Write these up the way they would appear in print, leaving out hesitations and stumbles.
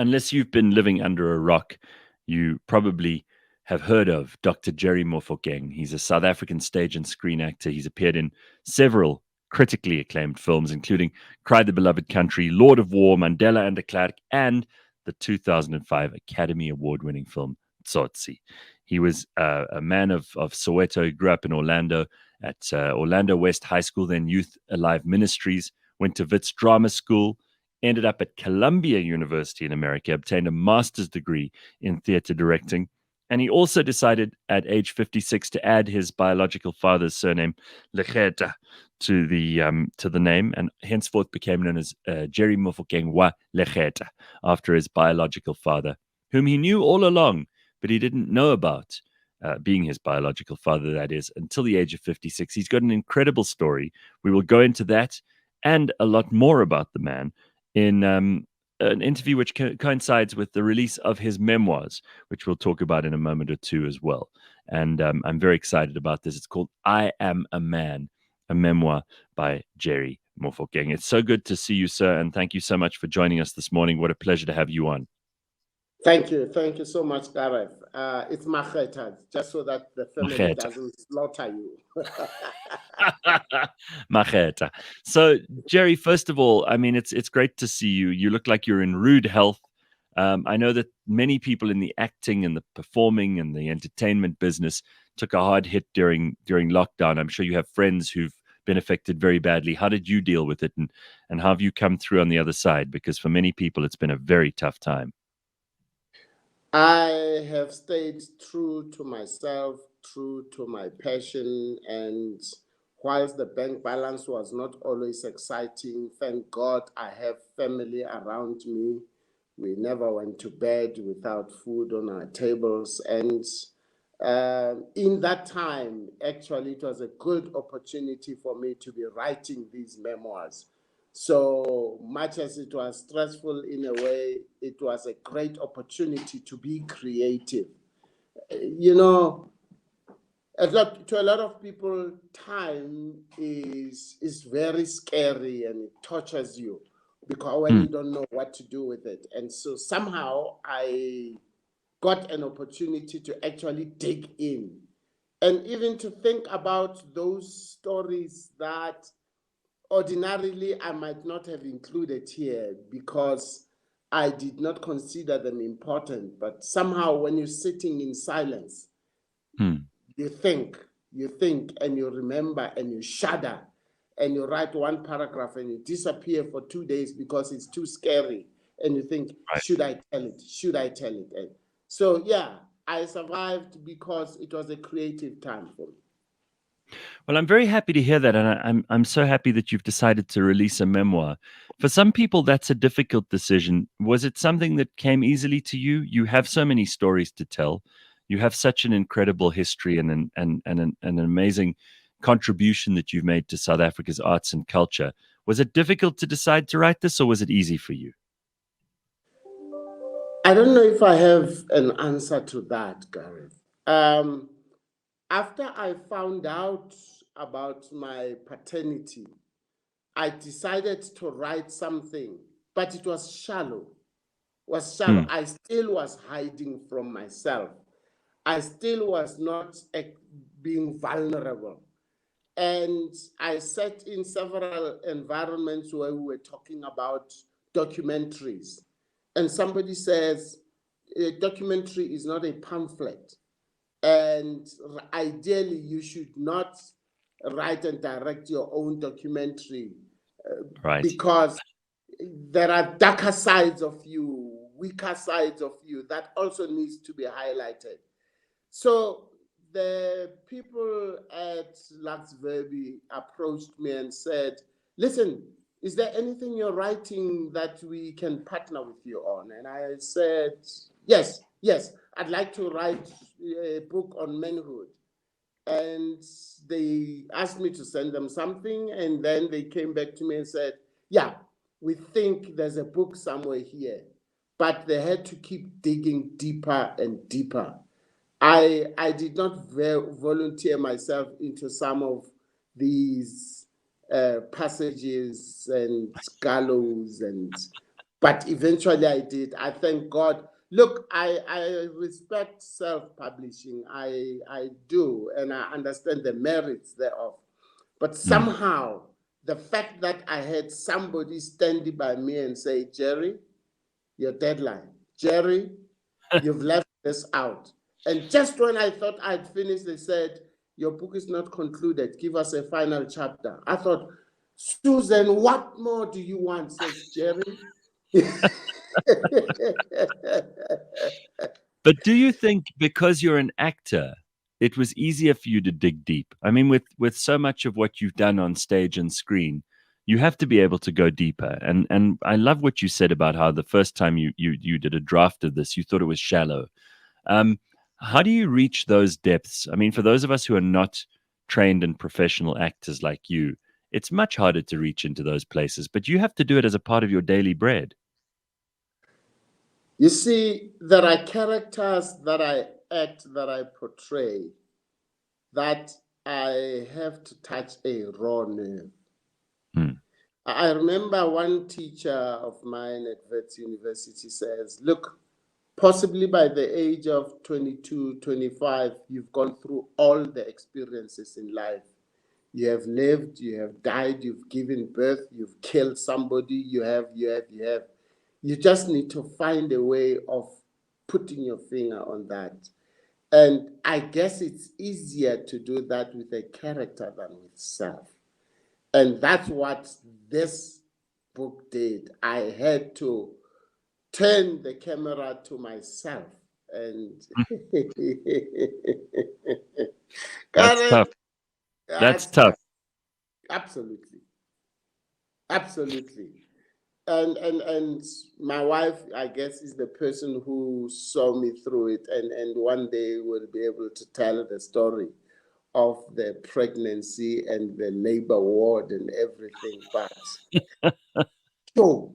unless you've been living under a rock, you probably have heard of Dr. Jerry Mofokeng. He's a South African stage and screen actor. He's appeared in several critically acclaimed films, including Cry the Beloved Country, Lord of War, Mandela and de Klerk, and the 2005 Academy Award-winning film Tsotsi. He was a man of Soweto. He grew up in Orlando at Orlando West High School, then Youth Alive Ministries, went to Wits Drama School, ended up at Columbia University in America, obtained a master's degree in theater directing. And he also decided at age 56 to add his biological father's surname, Makhetha, to the name, and henceforth became known as Jerry Mofokeng wa Makhetha, after his biological father, whom he knew all along, but he didn't know about being his biological father, that is, until the age of 56. He's got an incredible story. We will go into that and a lot more about the man in an interview which coincides with the release of his memoirs, which we'll talk about in a moment or two as well. And I'm very excited about this. It's called I Am a Man, a memoir by Jerry Mofokeng. It's so good to see you, sir, and thank you so much for joining us this morning. What a pleasure to have you on. Thank you so much, Gareth. It's Makhetha, just so that the family Makhetha doesn't slaughter you. Makhetha. So, Jerry, first of all, I mean, it's great to see you. You look like you're in rude health. I know that many people in the acting and the performing and the entertainment business took a hard hit during lockdown. I'm sure you have friends who've been affected very badly. How did you deal with it, and how have you come through on the other side? Because for many people, it's been a very tough time. I have stayed true to myself, true to my passion, and whilst the bank balance was not always exciting, thank God I have family around me. We never went to bed without food on our tables. And in that time, actually, it was a good opportunity for me to be writing these memoirs. So much as it was stressful in a way, it was a great opportunity to be creative. You know, to a lot of people, time is very scary and it tortures you because when you don't know what to do with it. And so somehow I got an opportunity to actually dig in and even to think about those stories that ordinarily I might not have included here because I did not consider them important. But somehow when you're sitting in silence, you think, and you remember, and you shudder, and you write one paragraph, and you disappear for 2 days because it's too scary, and you think, Right. should I tell it? Should I tell it? And so, yeah, I survived because it was a creative time for me. Well, I'm very happy to hear that, and I'm so happy that you've decided to release a memoir. For some people, that's a difficult decision. Was it something that came easily to you? You have so many stories to tell. You have such an incredible history and an amazing contribution that you've made to South Africa's arts and culture. Was it difficult to decide to write this, or was it easy for you? I don't know if I have an answer to that, Gareth. After I found out about my paternity, I decided to write something, but it was shallow. I still was hiding from myself. I still was not being vulnerable. And I sat in several environments where we were talking about documentaries. And somebody says, a documentary is not a pamphlet. And ideally, you should not write and direct your own documentary Right. because there are darker sides of you, weaker sides of you that also needs to be highlighted. So the people at Lux Verbi approached me and said, listen, is there anything you're writing that we can partner with you on? And I said, yes, I'd like to write a book on manhood. And they asked me to send them something, and then they came back to me and said, yeah, we think there's a book somewhere here. But they had to keep digging deeper and deeper. I did not volunteer myself into some of these passages and gallows and But eventually I did. I thank God. Look, I respect self-publishing. I do, and I understand the merits thereof. But somehow, the fact that I had somebody standing by me and say, Jerry, your deadline. Jerry, you've left this out. And just when I thought I'd finished, they said, your book is not concluded. Give us a final chapter. I thought, Susan, what more do you want? Says Jerry. But do you think because you're an actor, it was easier for you to dig deep? I mean, with so much of what you've done on stage and screen, you have to be able to go deeper. And I love what you said about how the first time you did a draft of this, you thought it was shallow. Um, how do you reach those depths? I mean, for those of us who are not trained and professional actors like you, it's much harder to reach into those places, but you have to do it as a part of your daily bread. You see, there are characters that I act, that I portray, that I have to touch a raw nerve. Hmm. I remember one teacher of mine at Wits University says, look, possibly by the age of 22, 25, you've gone through all the experiences in life. You have lived, you have died, you've given birth, you've killed somebody, you have. You just need to find a way of putting your finger on that. And I guess it's easier to do that with a character than with self. And that's what this book did. I had to turn the camera to myself and That's tough. Gareth, That's that's tough. tough. Absolutely. Absolutely. And my wife, I guess, is the person who saw me through it, and one day will be able to tell the story of the pregnancy and the labor ward and everything. But sure.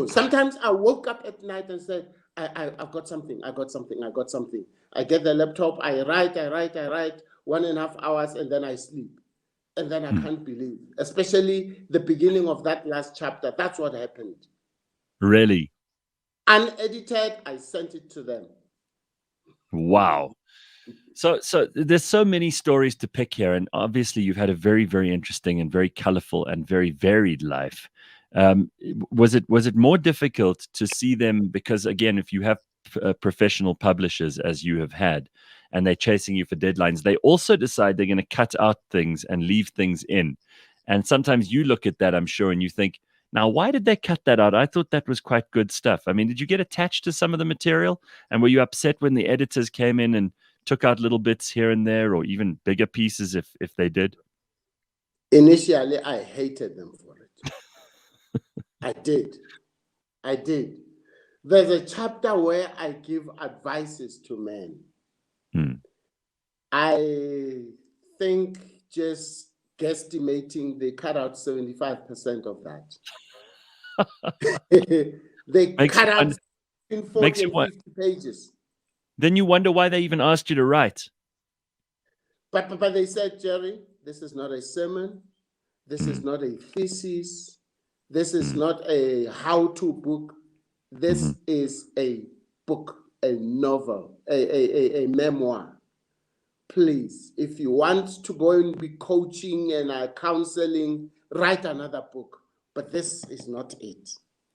Sometimes I woke up at night and said, I've got something, I got something, I got something. I get the laptop, I write 1.5 hours, and then I sleep. And then I can't believe, especially the beginning of that last chapter. That's what happened. Really? Unedited, I sent it to them. Wow. So there's so many stories to pick here, and obviously you've had a very, very interesting and very colorful and very varied life. Was it more difficult to see them because again, if you have professional publishers as you have had, and they're chasing you for deadlines, they also decide they're going to cut out things and leave things in, and sometimes you look at that, I'm sure, and you think, now why did they cut that out? I thought that was quite good stuff. I mean, did you get attached to some of the material, and were you upset when the editors came in and took out little bits here and there, or even bigger pieces if they did? Initially, I hated them for it. I did. There's a chapter where I give advices to men. I think just guesstimating, they cut out 75% of that. They makes you cut out wonder, in 40 makes you and what? 50 pages. Then you wonder why they even asked you to write. But they said, Jerry, this is not a sermon. This is not a thesis. This is not a how-to book. This is a book, a novel, a memoir. Please, if you want to go and be coaching and counseling, write another book. But this is not it.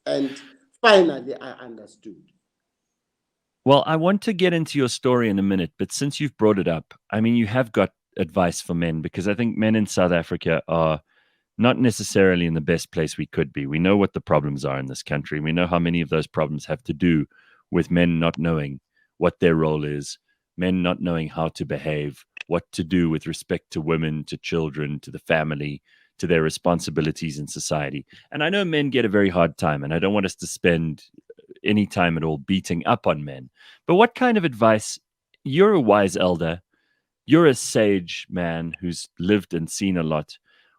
And finally, I understood. Well, I want to get into your story in a minute, but since you've brought it up, I mean, you have got advice for men, because I think men in South Africa are not necessarily in the best place we could be. We know what the problems are in this country. We know how many of those problems have to do with men not knowing what their role is, men not knowing how to behave, what to do with respect to women, to children, to the family, to their responsibilities in society. And I know men get a very hard time, and I don't want us to spend any time at all beating up on men. But what kind of advice? You're a wise elder, you're a sage man who's lived and seen a lot.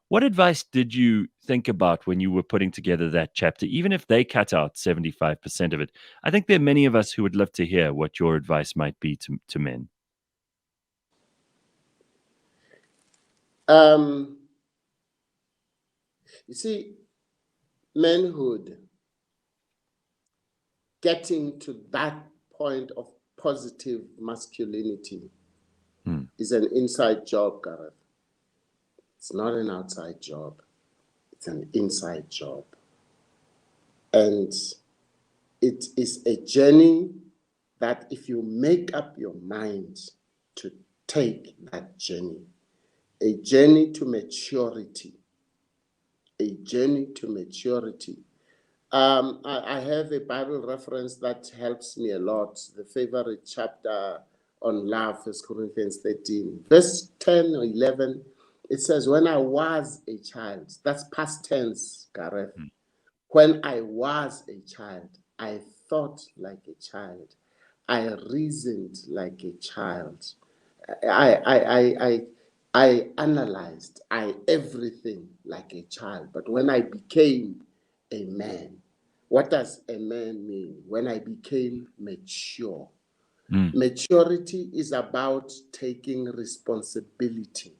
What advice did you think about when you were putting together that chapter, even if they cut out 75% of it? I think there are many of us who would love to hear what your advice might be to men. You see, manhood getting to that point of positive masculinity is an inside job, Gareth. It's not an outside job. It's an inside job. And it is a journey that if you make up your mind to take that journey, a journey to maturity, a journey to maturity. I have a Bible reference that helps me a lot. The favorite chapter on love, 1 Corinthians 13, verse 10 or 11. It says, when I was a child, that's past tense, Gareth. When I was a child, I thought like a child. I reasoned like a child. I analyzed everything like a child. But when I became a man, what does a man mean? When I became mature. Maturity is about taking responsibility.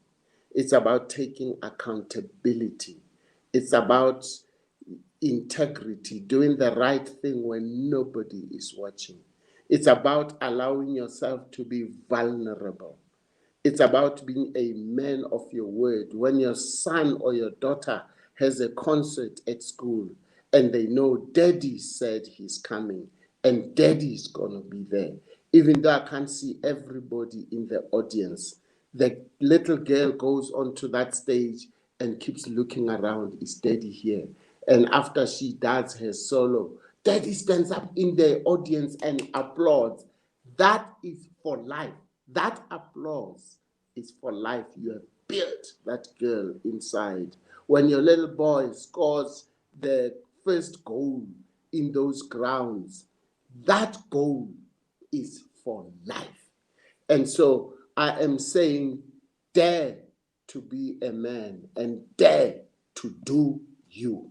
It's about taking accountability. It's about integrity, doing the right thing when nobody is watching. It's about allowing yourself to be vulnerable. It's about being a man of your word. When your son or your daughter has a concert at school and they know daddy said he's coming and daddy's going to be there, even though I can't see everybody in the audience, the little girl goes onto that stage and keeps looking around. Is daddy here? And after she does her solo, daddy stands up in the audience and applauds. That is for life. That applause is for life. You have built that girl inside. When your little boy scores the first goal in those grounds, that goal is for life. And so I am saying, dare to be a man and dare to do you.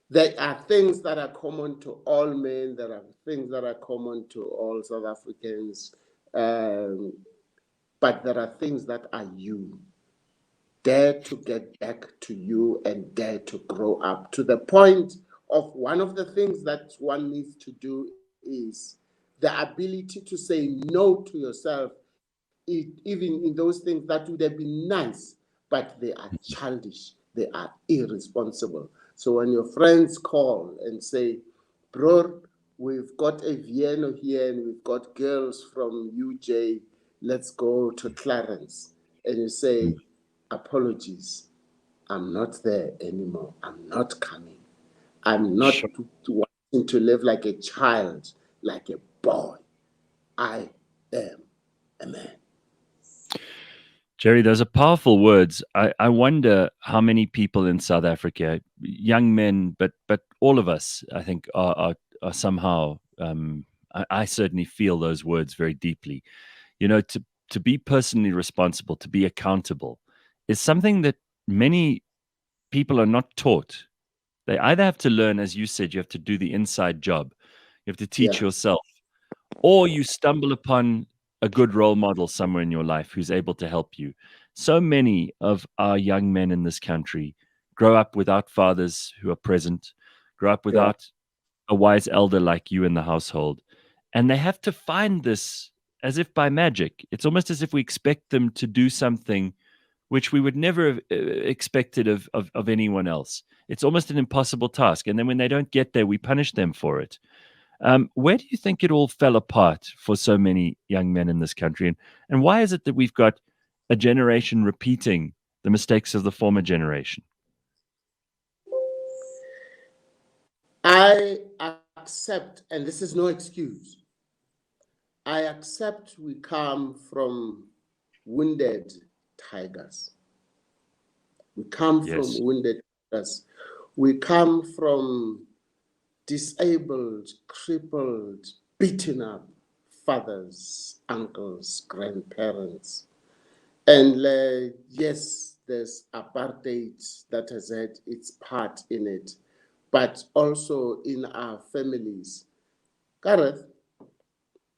There are things that are common to all men. There are things that are common to all South Africans. But there are things that are you. Dare to get back to you and dare to grow up to the point of one of the things that one needs to do is the ability to say no to yourself, even in those things that would have been nice, but they are childish, they are irresponsible. So when your friends call and say, bro, we've got a Vienna here and we've got girls from UJ, let's go to Clarence. And you say, apologies, I'm not there anymore. I'm not coming. I'm not wanting to live like a child, like a boy. I am a man. Jerry, those are powerful words. I wonder how many people in South Africa, young men, but all of us, I think, are somehow. I certainly feel those words very deeply. You know, to be personally responsible, to be accountable, is something that many people are not taught. They either have to learn, as you said, you have to do the inside job, you have to teach Yeah. yourself, or you stumble upon a good role model somewhere in your life who's able to help you. So many of our young men in this country grow up without fathers who are present, grow up Yeah. without a wise elder like you in the household. And they have to find this as if by magic. It's almost as if we expect them to do something which we would never have expected of anyone else. It's almost an impossible task. And then when they don't get there, we punish them for it. Where do you think it all fell apart for so many young men in this country? And why is it that we've got a generation repeating the mistakes of the former generation? I accept, and this is no excuse, I accept we come from wounded tigers. We come from Yes. wounded tigers. We come from disabled, crippled, beaten up fathers, uncles, grandparents. And yes, there's apartheid that has had its part in it, but also in our families. Gareth,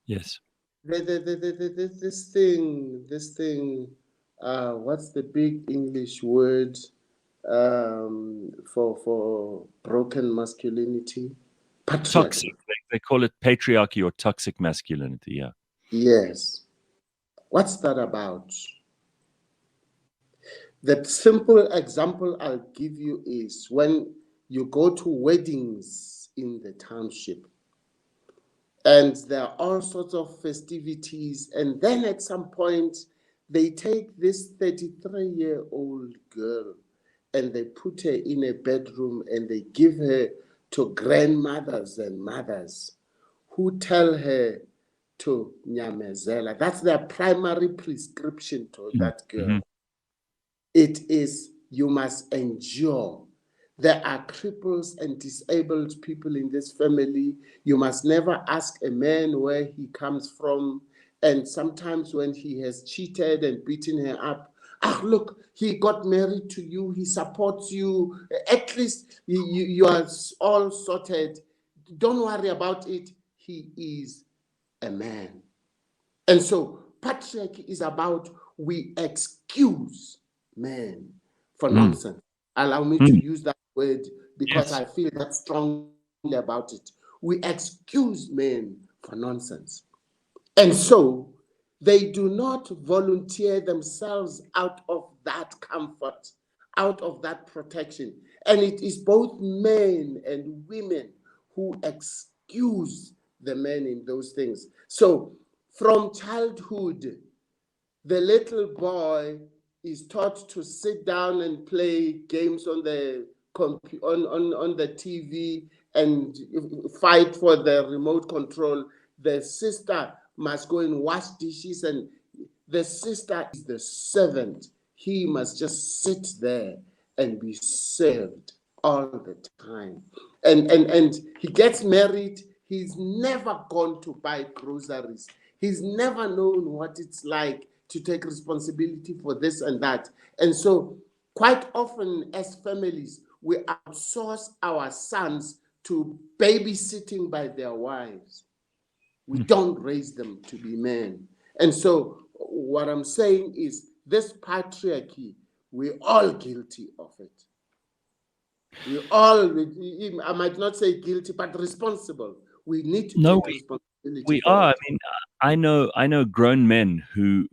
Yes. this thing, what's the big English word for broken masculinity? Toxic. Patriarchy. They call it patriarchy or toxic masculinity. Yeah. Yes. What's that about? The simple example I'll give you is when you go to weddings in the township, and there are all sorts of festivities, and then at some point they take this 33-year-old girl and they put her in a bedroom and they give her to grandmothers and mothers who tell her to nyamezela. That's their primary prescription to that Mm-hmm. girl. It is, you must endure. There are cripples and disabled people in this family. You must never ask a man where he comes from. And sometimes when he has cheated and beaten her up, look, he got married to you, he supports you, at least you are all sorted. Don't worry about it. He is a man. And so patriarchy is about, we excuse men for Mm. nonsense. Allow me to Mm. use that word because Yes. I feel that strongly about it. We excuse men for nonsense. And so they do not volunteer themselves out of that comfort, out of that protection. And it is both men and women who excuse the men in those things. So from childhood, the little boy is taught to sit down and play games on the on the TV and fight for the remote control. The sister must go and wash dishes, and the sister is the servant. He must just sit there and be served all the time. And he gets married. He's never gone to buy groceries. He's never known what it's like to take responsibility for this and that. And so quite often as families, we outsource our sons to babysitting by their wives. We don't raise them to be men. And so what I'm saying is this patriarchy, we're all guilty of it. We all, I might not say guilty, but responsible. We need to No, take responsibility we for are. I it. mean, I know grown men who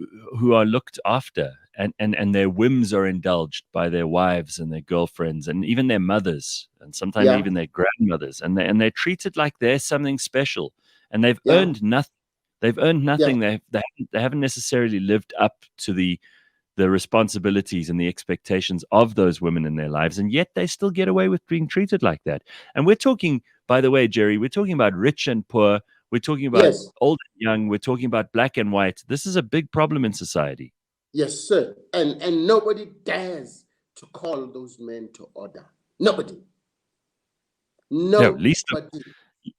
are looked after, and their whims are indulged by their wives and their girlfriends and even their mothers and sometimes Yeah, even their grandmothers, and they're treated like they're something special, and they've yeah, earned nothing. They've earned yeah, nothing. They haven't necessarily lived up to the responsibilities and the expectations of those women in their lives, and yet they still get away with being treated like that. And we're talking, by the way, Jerry, we're talking about rich and poor. We're talking about yes, old and young. We're talking about black and white. This is a big problem in society. yes, sir. And nobody dares to call those men to order. Nobody. No, least Nobody.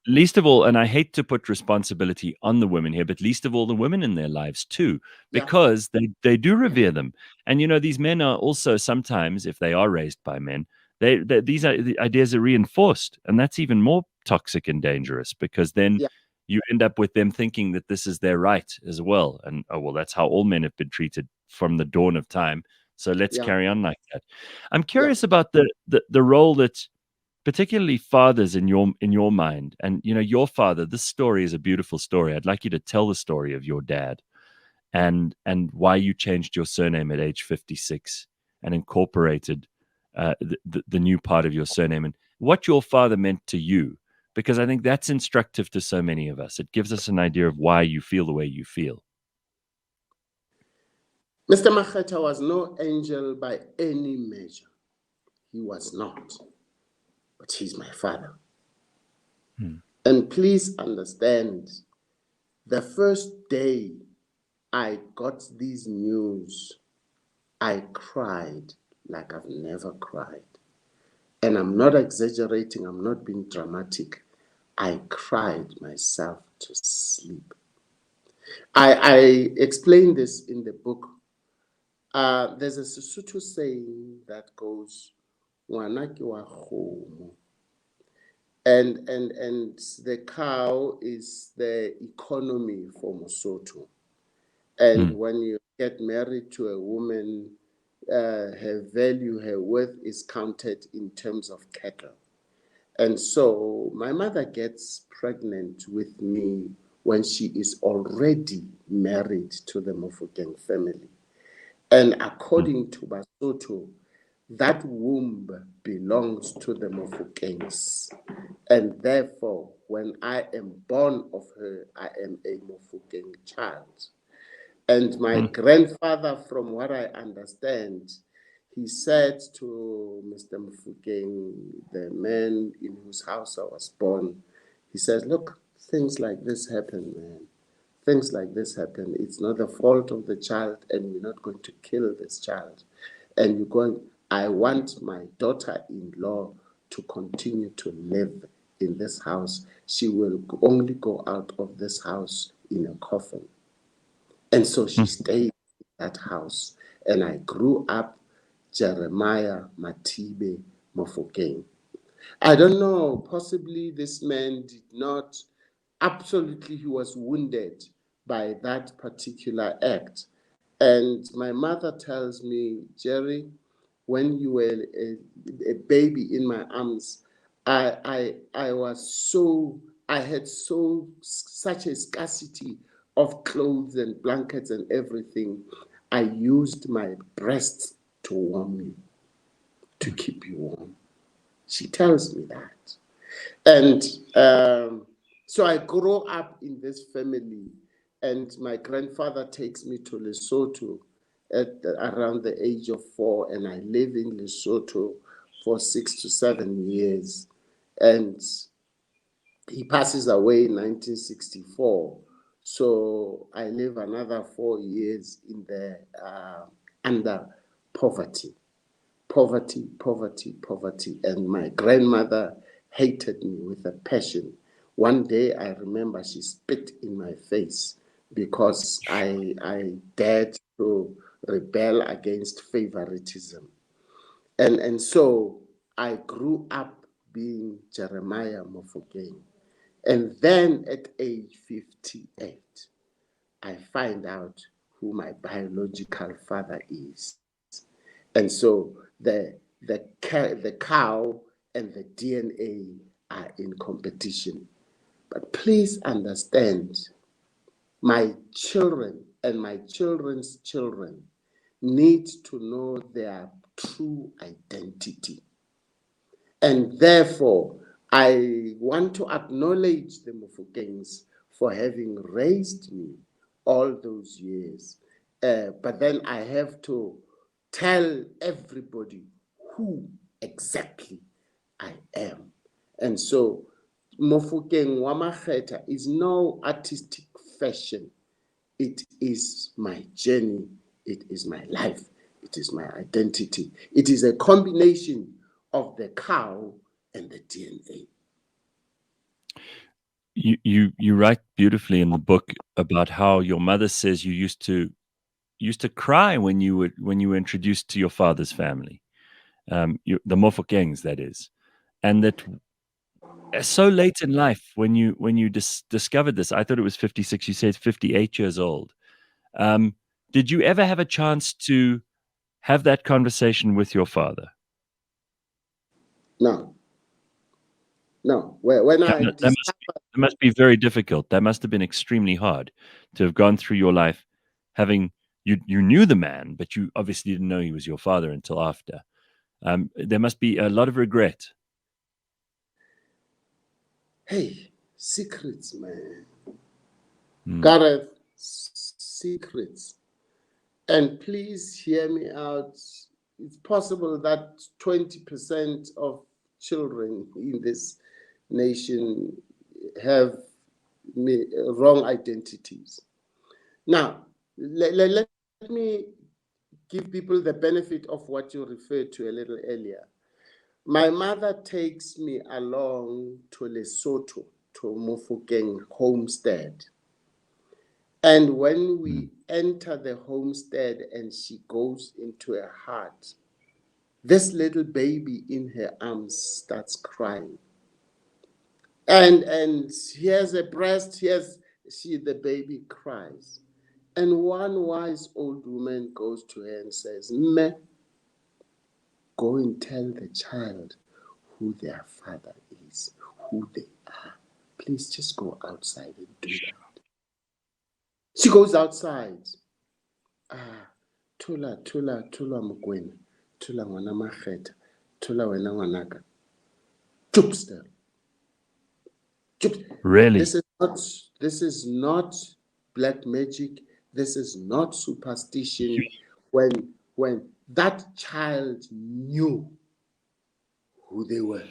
least of all, and I hate to put responsibility on the women here, but least of all the women in their lives too, Yeah, because they do revere them. And these men are also sometimes, if they are raised by men, these are the ideas are reinforced, and that's even more toxic and dangerous because then yeah, you end up with them thinking that this is their right as well. And oh well, that's how all men have been treated from the dawn of time. So let's yeah, carry on like that. I'm yeah. curious about the role that particularly fathers in your mind, and your father. This story is a beautiful story. I'd like you to tell the story of your dad and why you changed your surname at age 56 and incorporated the new part of your surname, and what your father meant to you, because I think that's instructive to so many of us. It gives us an idea of why you feel the way you feel. Mr. Makhetha was no angel by any measure. He was not. But he's my father. Hmm. And please understand, the first day I got these news, I cried like I've never cried. And I'm not exaggerating, I'm not being dramatic. I cried myself to sleep. I explain this in the book. There's a Sesotho saying that goes, "Ngwana ke wa kgomo." And the cow is the economy for Mosotho. And Hmm. when you get married to a woman, her value, her worth is counted in terms of cattle. And so my mother gets pregnant with me when she is already married to the Mofokeng family. And according to Basotho, that womb belongs to the Mofokengs. And therefore, when I am born of her, I am a Mofokeng child. And my grandfather, from what I understand, he said to Mr. Mofokeng, the man in whose house I was born, he says, look, things like this happen, man. Things like this happen. It's not the fault of the child, and we're not going to kill this child. And you're going, I want my daughter-in-law to continue to live in this house. She will only go out of this house in a coffin. And so she stayed in that house. And I grew up Jeremiah Matibe Mofokeng. I don't know, possibly this man did not, absolutely he was wounded by that particular act. And my mother tells me, Jerry, when you were a baby in my arms, I was so, I had such a scarcity of clothes and blankets and everything. I used my breasts to warm you, to keep you warm. She tells me that. And so I grew up in this family, and my grandfather takes me to Lesotho at around the age of 4, and I live in Lesotho for 6 to 7 years. And he passes away in 1964. So I live another 4 years in the under poverty. Poverty, poverty, poverty. And my grandmother hated me with a passion. One day I remember she spit in my face because I dared to rebel against favoritism. And so I grew up being Jeremiah Mofokeng. And then at age 58, I find out who my biological father is. And so the cow and the DNA are in competition. But please understand, my children and my children's children need to know their true identity. And therefore, I want to acknowledge the Mofokengs for having raised me all those years. But then I have to tell everybody who exactly I am. And so Mofokeng wa Makhetha is no artistic fashion. It is my journey. It is my life. It is my identity. It is a combination of the cow and the DNA. You write beautifully in the book about how your mother says you used to cry when you were introduced to your father's family, the Mofokengs, that is, and that so late in life when you discovered this. I thought it was 56. You said 58 years old. Um, did you ever have a chance to have that conversation with your father? No, no. When I That must be very difficult. That must have been extremely hard to have gone through your life having you knew the man, but you obviously didn't know he was your father until after. There must be a lot of regret. hey, secrets, man. Mm, Gareth, secrets. And please hear me out. It's possible that 20% of children in this nation have wrong identities. Now, let me give people the benefit of what you referred to a little earlier. My mother takes me along to Lesotho, to Mofokeng homestead. And when mm. we enter the homestead and she goes into a hut, this little baby in her arms starts crying. And here's a breast, here's the baby cries. And one wise old woman goes to her and says, "Me, go and tell the child who their father who they are. Please just go outside and do that. She goes outside. Tula Mokwena, Tula ngwana Makhetha, Tula wena ngwanaka. Chup still. Really? This is not black magic. This is not superstition. When that child knew who they were.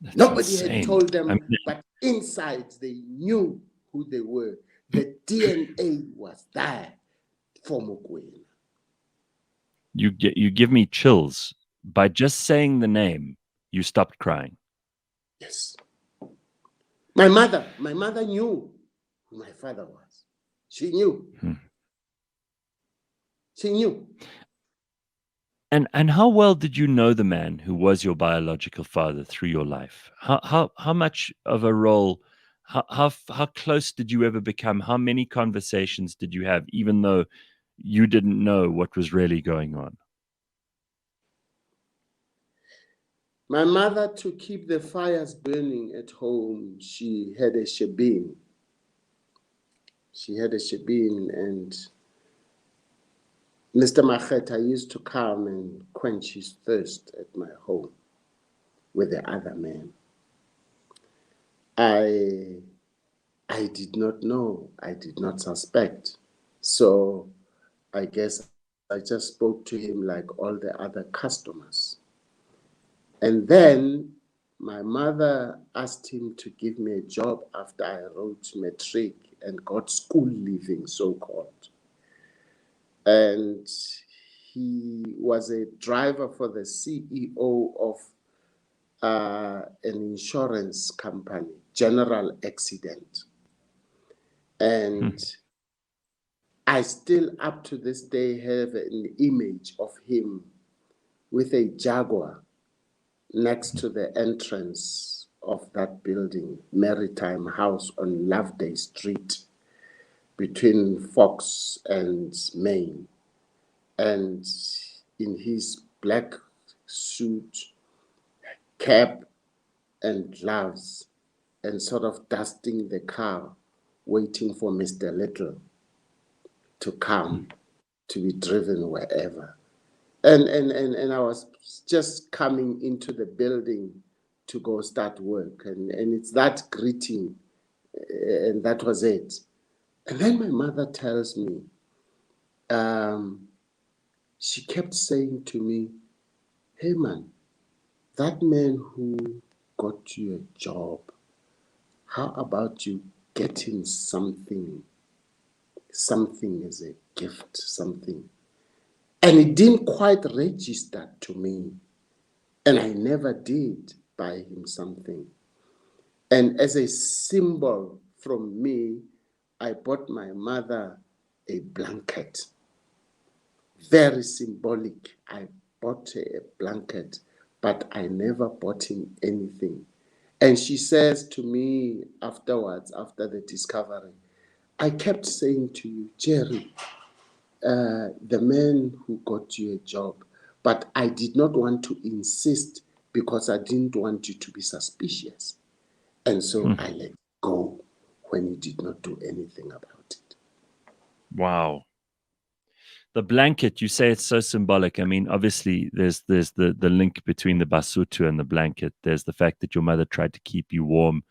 That's Nobody insane. had told them, but inside they knew who they were. The DNA was there for Mokwena. You give me chills. By just saying the name, you stopped crying. Yes. My mother knew who my father was. She knew. She knew. And how well did you know the man who was your biological father through your life? How much of a role? How close did you ever become? How many conversations did you have, even though you didn't know what was really going on? My mother, to keep the fires burning at home, she had a shebeen. And Mr. Makhetha used to come and quench his thirst at my home with the other men. I did not know. I did not suspect. So I guess I just spoke to him like all the other customers. And then my mother asked him to give me a job after I wrote matric and got school leaving, so-called. And he was a driver for the CEO of an insurance company, General Accident. And I still, up to this day, have an image of him with a Jaguar next to the entrance of that building, Maritime House on Loveday Street, between Fox and Main. And in his black suit, cap, and gloves, and sort of dusting the car, waiting for Mr. Little to come to be driven wherever. And I was just coming into the building to go start work. And it's that greeting, and that was it. And then my mother tells me, she kept saying to me, hey man, that man who got you a job, how about you getting something as a gift, something? And it didn't quite register to me. And I never did buy him something. And as a symbol from me, I bought my mother a blanket. Very symbolic. I bought her a blanket, but I never bought him anything. And she says to me afterwards, after the discovery, I kept saying to you, Jerry, the man who got you a job, but I did not want to insist because I didn't want you to be suspicious. And so I let go when you did not do anything about it. Wow. The blanket, you say it's so symbolic. I mean, obviously, there's the link between the Basotho and the blanket. There's the fact that your mother tried to keep you warm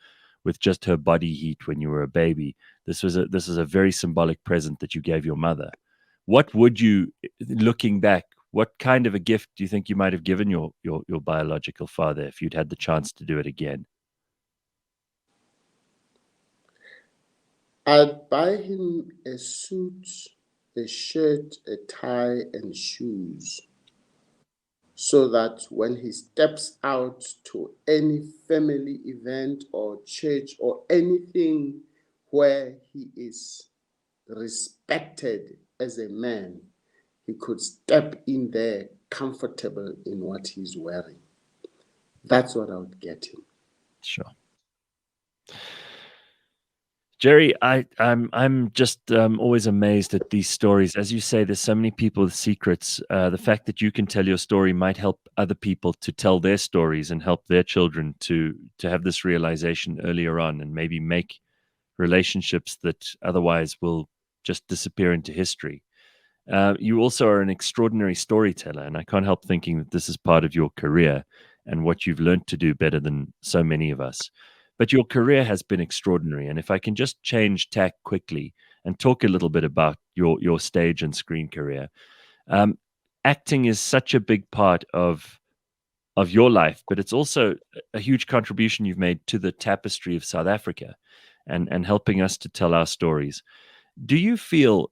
with just her body heat when you were a baby. This is a very symbolic present that you gave your mother. What would you, looking back, what kind of a gift do you think you might have given your biological father if you'd had the chance to do it again? I'd buy him a suit, a shirt, a tie, and shoes, so that when he steps out to any family event or church or anything where he is respected as a man, he could step in there comfortable in what he's wearing. That's what I would get him. Sure. Jerry, I'm just always amazed at these stories. As you say, there's so many people with secrets. The fact that you can tell your story might help other people to tell their stories and help their children to have this realization earlier on, and maybe make relationships that otherwise will just disappear into history. You also are an extraordinary storyteller, and I can't help thinking that this is part of your career and what you've learned to do better than so many of us. But your career has been extraordinary, and if I can just change tack quickly and talk a little bit about your stage and screen career, um, acting is such a big part of your life, but it's also a huge contribution you've made to the tapestry of South Africa, and helping us to tell our stories. Do you feel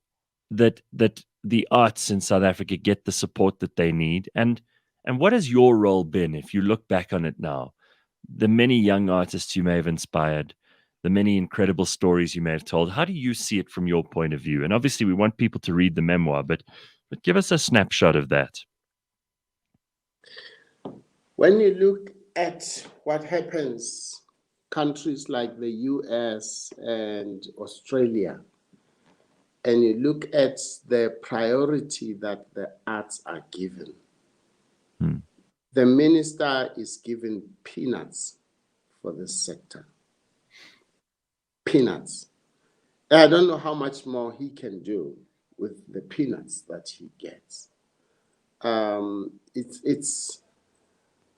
that the arts in South Africa get the support that they need? And what has your role been if you look back on it now? The many young artists you may have inspired, the many incredible stories you may have told. How do you see it from your point of view? And obviously, we want people to read the memoir, but give us a snapshot of that. When you look at what happens, countries like the US and Australia, and you look at the priority that the arts are given, the minister is given peanuts for this sector. Peanuts. I don't know how much more he can do with the peanuts that he gets. It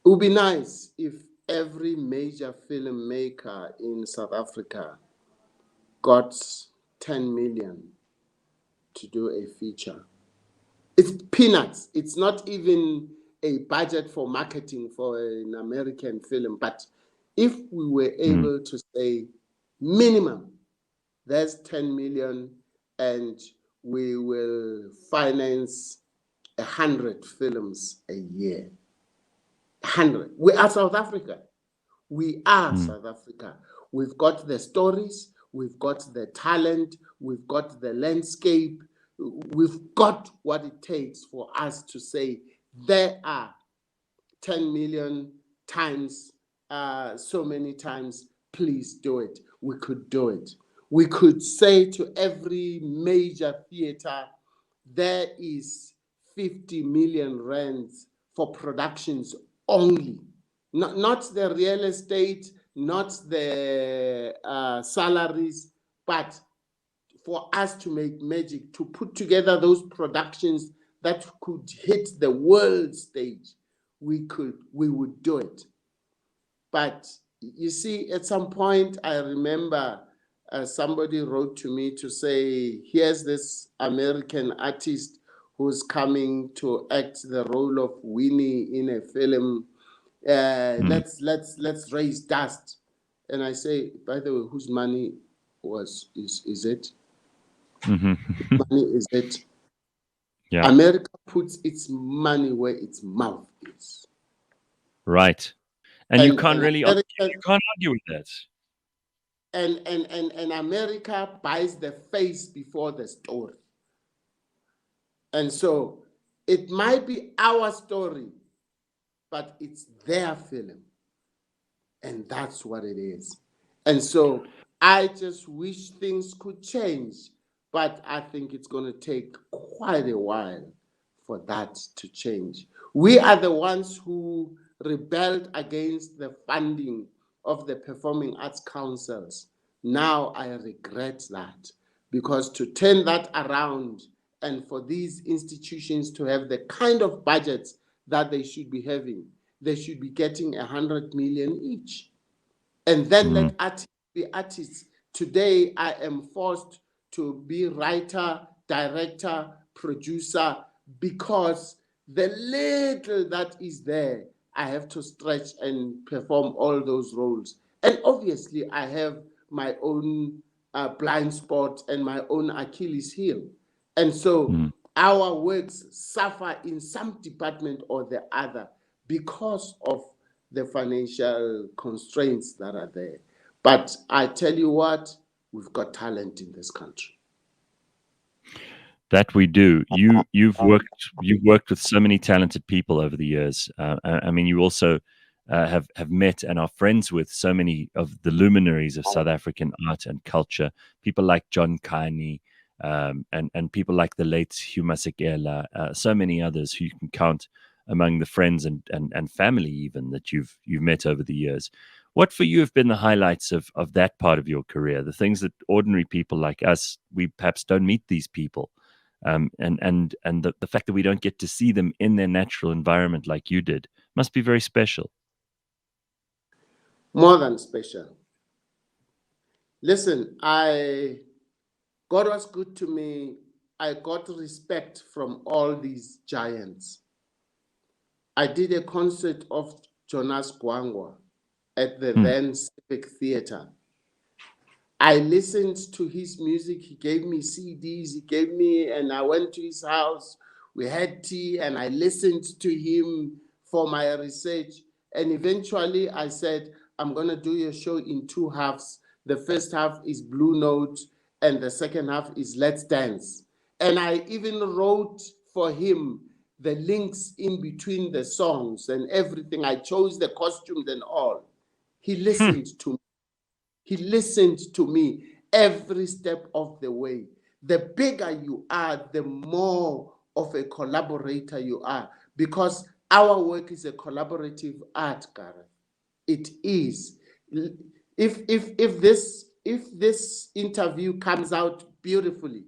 would be nice if every major filmmaker in South Africa got 10 million to do a feature. It's peanuts. It's not even a budget for marketing for an American film. But if we were able to say minimum, there's 10 million and we will finance 100 films a year. 100. We are South Africa. We are South Africa. We've got the stories, we've got the talent, we've got the landscape, we've got what it takes for us to say there are 10 million times, so many times, please do it. We could do it. We could say to every major theater, there is 50 million rands for productions only. Not the real estate, not the salaries, but for us to make magic, to put together those productions that could hit the world stage, we would do it. But you see, at some point, I remember somebody wrote to me to say, here's this American artist who's coming to act the role of Winnie in a film. Let's raise dust. And I say, by the way, whose money is it? Money is it? Yeah. America puts its money where its mouth is. Right. And you can't really America, you can't argue with that. and America buys the face before the story. And so it might be our story, but it's their film. And that's what it is. And so I just wish things could change, but I think it's going to take quite a while for that to change. We are the ones who rebelled against the funding of the performing arts councils. Now I regret that, because to turn that around and for these institutions to have the kind of budgets that they should be having, they should be getting 100 million each. And then let artists be artists. Today, I am forced to be writer, director, producer, because the little that is there, I have to stretch and perform all those roles. And obviously, I have my own blind spot and my own Achilles heel. And so our works suffer in some department or the other because of the financial constraints that are there. But I tell you what, we've got talent in this country. That we do. You've worked with so many talented people over the years. I mean, you also have met and are friends with so many of the luminaries of South African art and culture, people like John Kani, and people like the late Hugh Masekela, so many others who you can count among the friends and family even that you've met over the years. What for you have been the highlights of that part of your career? The things that ordinary people like us, we perhaps don't meet these people, and the fact that we don't get to see them in their natural environment like you did must be very special. More than special. Listen, God was good to me. I got respect from all these giants. I did a concert of Jonas Gwangwa at the then Civic Theatre. I listened to his music. He gave me CDs. And I went to his house. We had tea, and I listened to him for my research. And eventually I said, I'm going to do your show in two halves. The first half is Blue Note, and the second half is Let's Dance. And I even wrote for him the links in between the songs and everything. I chose the costumes and all. He listened to me. He listened to me every step of the way. The bigger you are, the more of a collaborator you are, because our work is a collaborative art, Gareth. It is. If this interview comes out beautifully,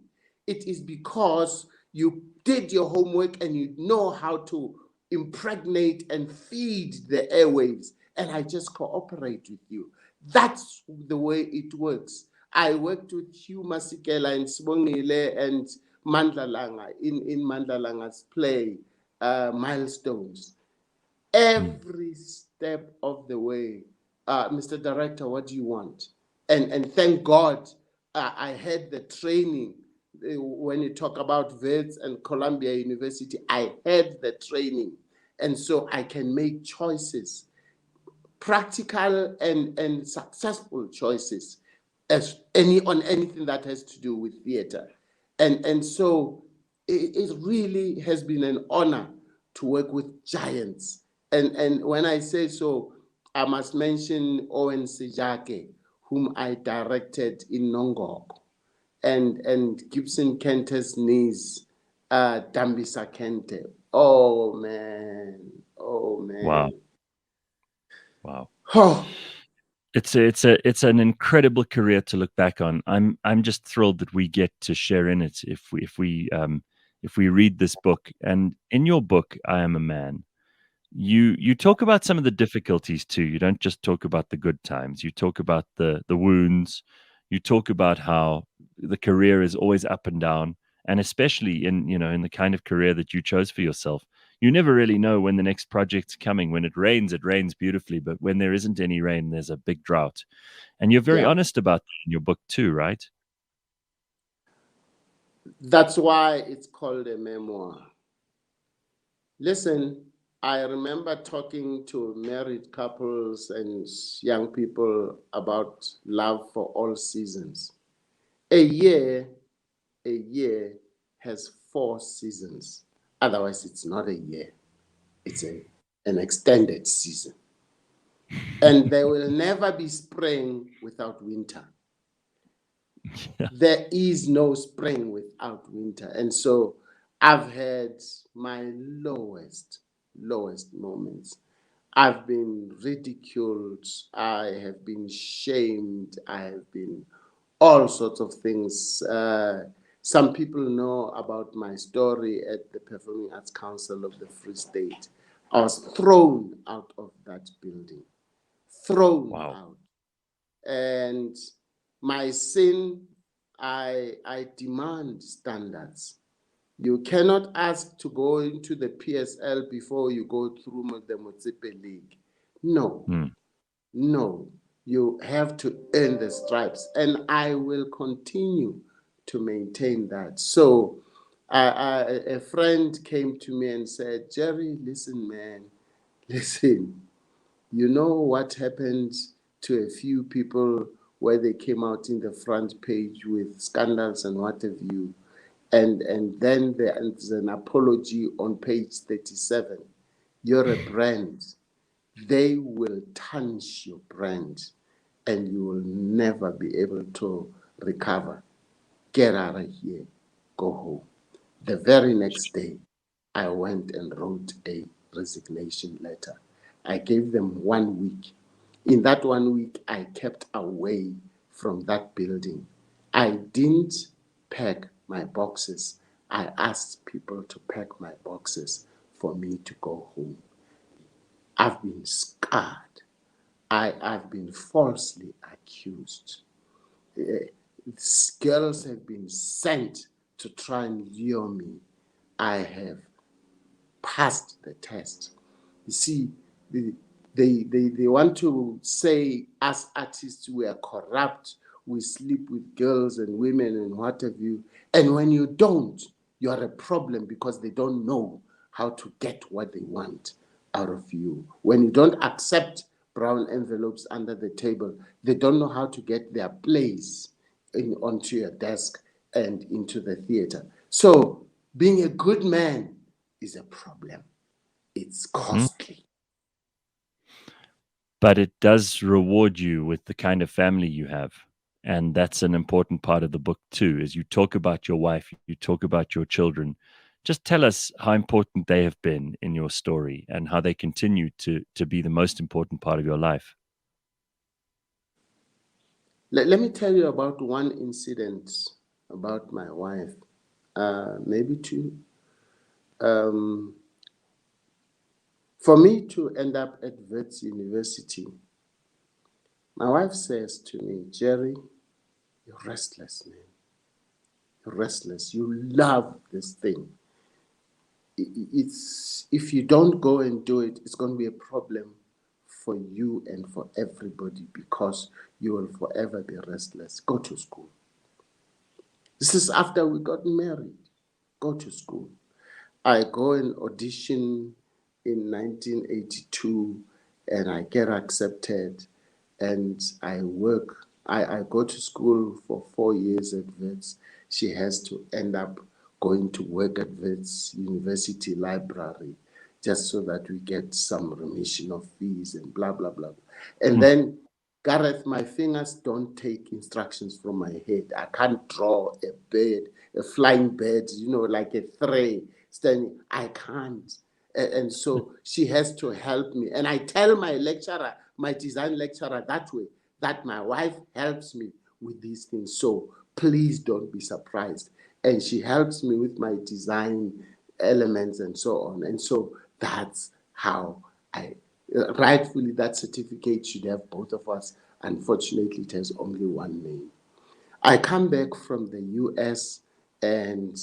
it is because you did your homework and you know how to impregnate and feed the airwaves, and I just cooperate with you. That's the way it works. I worked with Hugh Masekela and Sibongile and Mandlalanga in Mandlalanga's play, Milestones. Every step of the way, Mr. Director, what do you want? And thank God I had the training. When you talk about Wits and Columbia University, I had the training. And so I can make choices, practical and successful choices on anything that has to do with theater. And so it really has been an honor to work with giants. And when I say so, I must mention Owen Sejake, whom I directed in Nongok, and Gibson Kente's niece, Dambisa Kente. Oh man, oh Wow, man. wow. Oh, It's an incredible career to look back on. I'm just thrilled that we get to share in it if we read this book. And in your book, I Am a Man, you talk about some of the difficulties too. You don't just talk about the good times. You talk about the wounds. You talk about how the career is always up and down, and especially in the kind of career that you chose for yourself. You never really know when the next project's coming. When it rains beautifully, but when there isn't any rain, there's a big drought. And you're very yeah. honest about that in your book too, right? That's why it's called a memoir. Listen, I remember talking to married couples and young people about love for all seasons. A year, a year has 4 seasons. Otherwise, it's not a year. It's an extended season. And there will never be spring without winter. Yeah. There is no spring without winter. And so I've had my lowest moments. I've been ridiculed. I have been shamed. I have been all sorts of things. Some people know about my story at the Performing Arts Council of the Free State. I was thrown out of that building, thrown Wow. out. And my sin, I demand standards. You cannot ask to go into the PSL before you go through the Motsepe League. No, Hmm. no. You have to earn the stripes, and I will continue to maintain that. So, a friend came to me and said, Jerry, listen, man, listen. You know what happened to a few people where they came out in the front page with scandals and what have you, and then there's an apology on page 37. You're a brand. they will tarnish your brand and you will never be able to recover. Get out of here, go home. The very next day, I went and wrote a resignation letter. I gave them 1 week. In that 1 week, I kept away from that building. I didn't pack my boxes. I asked people to pack my boxes for me to go home. I've been scarred. I've been falsely accused. Girls have been sent to try and lure me. I have passed the test. You see, they want to say us artists we are corrupt, we sleep with girls and women and what have you. And when you don't, you are a problem because they don't know how to get what they want out of you. When you don't accept brown envelopes under the table, they don't know how to get their plays onto your desk and into the theater. So being a good man is a problem. It's costly. But it does reward you with the kind of family you have. And that's an important part of the book too, is you talk about your wife, you talk about your children. Just tell us how important they have been in your story and how they continue to be the most important part of your life. Let me tell you about one incident about my wife, maybe two. For me to end up at Wits University, my wife says to me, Jerry, you're restless, man. You're restless. You love this thing. It's if you don't go and do it, it's going to be a problem for you and for everybody because you will forever be restless. Go to school. This is after we got married. Go to school. I go and audition in 1982 and I get accepted and I work. I go to school for 4 years at Wits. She has to end up going to work at Wits University Library just so that we get some remission of fees and blah, blah, blah. And then, Gareth, my fingers don't take instructions from my head. I can't draw a bird, a flying bird, like a tray standing. I can't. And so she has to help me. And I tell my lecturer, my design lecturer, that way, that my wife helps me with these things. So please don't be surprised. And she helps me with my design elements and so on. And so that's how rightfully, that certificate should have both of us. Unfortunately, it has only one name. I come back from the US and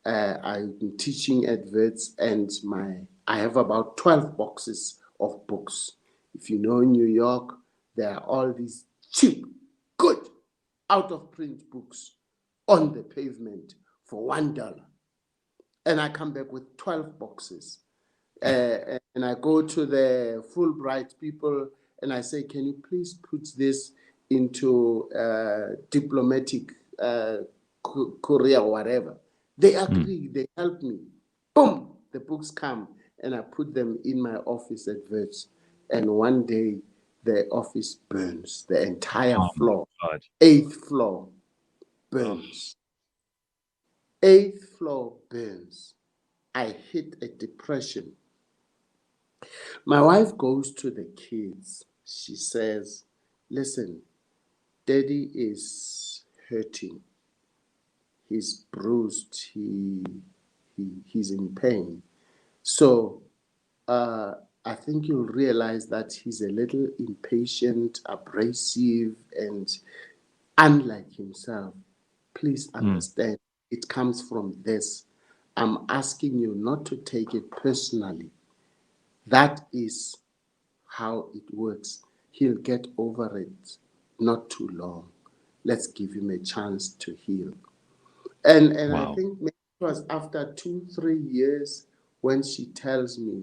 I'm teaching at Wits and I have about 12 boxes of books. If you know New York, there are all these cheap, good, out of print books on the pavement for $1. And I come back with 12 boxes. And I go to the Fulbright people and I say, can you please put this into diplomatic courier or whatever? They agree, they help me. Boom, the books come and I put them in my office at Wits. And one day the office burns, the entire floor, 8th floor burns. 8th floor burns. I hit a depression. My wife goes to the kids. She says, listen, Daddy is hurting. He's bruised. He's in pain. So I think you'll realize that he's a little impatient, abrasive, and unlike himself. Please understand, it comes from this. I'm asking you not to take it personally. That is how it works. He'll get over it not too long. Let's give him a chance to heal. And I think maybe it was after 2-3 years when she tells me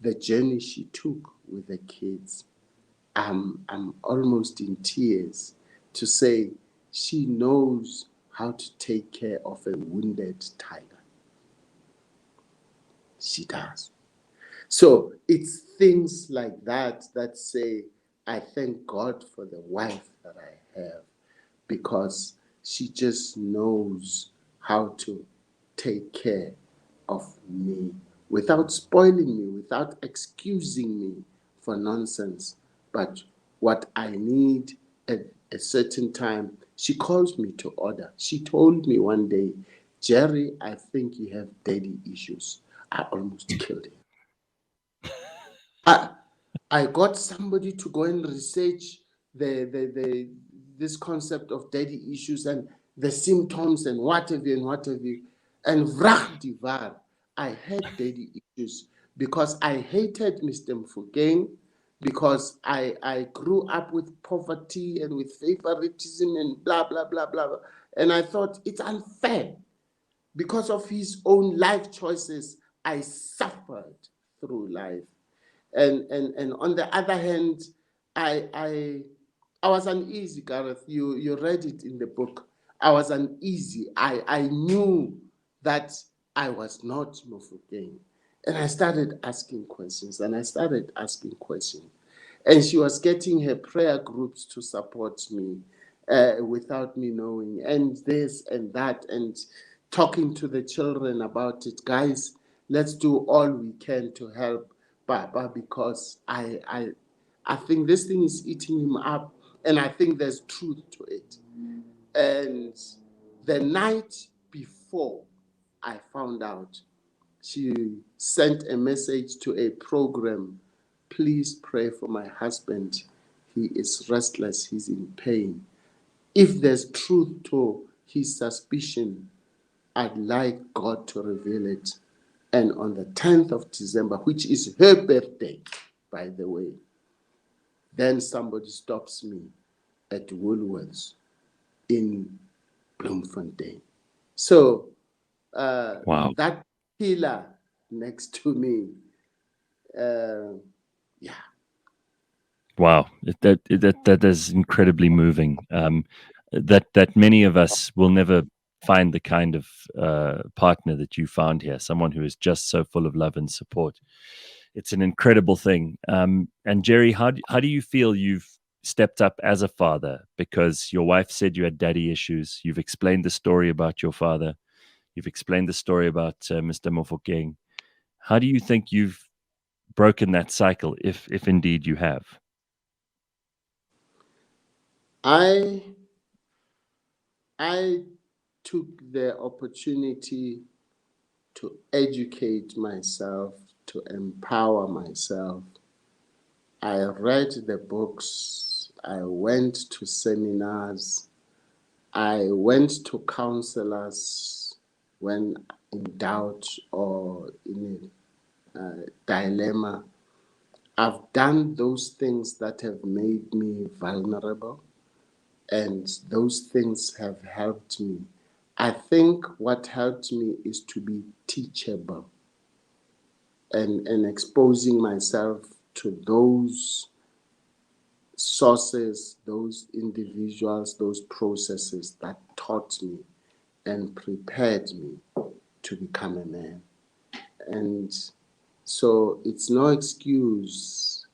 the journey she took with the kids. I'm almost in tears to say she knows how to take care of a wounded tiger. She does. So it's things like that say, I thank God for the wife that I have, because she just knows how to take care of me without spoiling me, without excusing me for nonsense. But what I need at a certain time, she calls me to order. She told me one day, Jerry, I think you have daddy issues. I almost killed him. I got somebody to go and research this concept of daddy issues and the symptoms and what have you. And vrach divar, I had daddy issues because I hated Mr. Mofokeng, because I grew up with poverty and with favoritism and blah, blah, blah, blah, blah. And I thought it's unfair. Because of his own life choices, I suffered through life. And on the other hand, I was uneasy, Gareth. You read it in the book. I was uneasy. I knew that I was not Mofokeng. And I started asking questions, and And she was getting her prayer groups to support me without me knowing, and this and that, and talking to the children about it. Guys, let's do all we can to help Baba, because I think this thing is eating him up, and I think there's truth to it. And the night before I found out, she sent a message to a program. Please pray for my husband. He is restless. He's in pain. If there's truth to his suspicion, I'd like God to reveal it. And on the 10th of December, which is her birthday, by the way, then somebody stops me at Woolworths in Bloemfontein. So Wow. that pillar next to me, yeah. Wow, that is incredibly moving. That many of us will never find the kind of partner that you found here, someone who is just so full of love and support. It's an incredible thing. And Jerry, how do you feel you've stepped up as a father? Because your wife said you had daddy issues. You've explained the story about your father. You've explained the story about Mr. Mofokeng. How do you think you've broken that cycle, if indeed you have? I took the opportunity to educate myself, to empower myself. I read the books, I went to seminars, I went to counselors when in doubt or in a dilemma. I've done those things that have made me vulnerable, and those things have helped me. I think what helped me is to be teachable, and exposing myself to those sources, those individuals, those processes that taught me and prepared me to become a man. And so it's no excuse.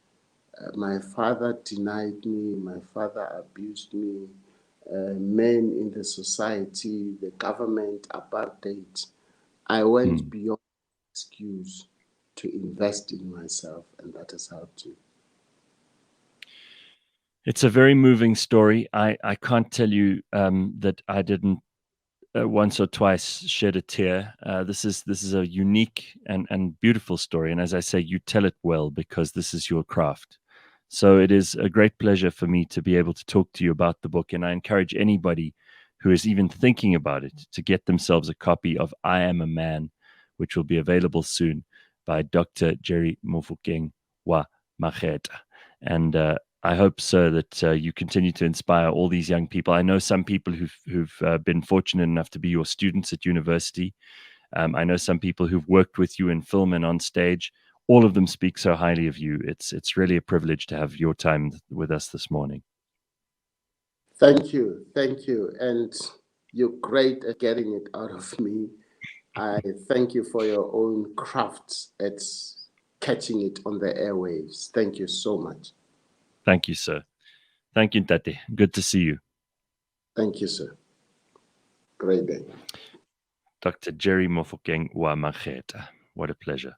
My father denied me, my father abused me, men in the society, the government, apartheid. I went beyond excuse to invest in myself, and that has helped me. It's a very moving story. I can't tell you that I didn't once or twice shed a tear. This is a unique and beautiful story, and as I say, you tell it well because this is your craft. So it is a great pleasure for me to be able to talk to you about the book, and I encourage anybody who is even thinking about it to get themselves a copy of I Am a Man, which will be available soon by Dr. Jerry Mofokeng wa Makhetha. And I hope, sir, that you continue to inspire all these young people. I know some people who've been fortunate enough to be your students at university. I know some people who've worked with you in film and on stage. All of them speak so highly of you. It's really a privilege to have your time with us this morning. Thank you. And you're great at getting it out of me. I thank you for your own craft at catching it on the airwaves. Thank you so much. Thank you, sir. Thank you, Ntate. Good to see you. Thank you, sir. Great day. Dr. Jerry Mofokeng wa Makhetha. What a pleasure.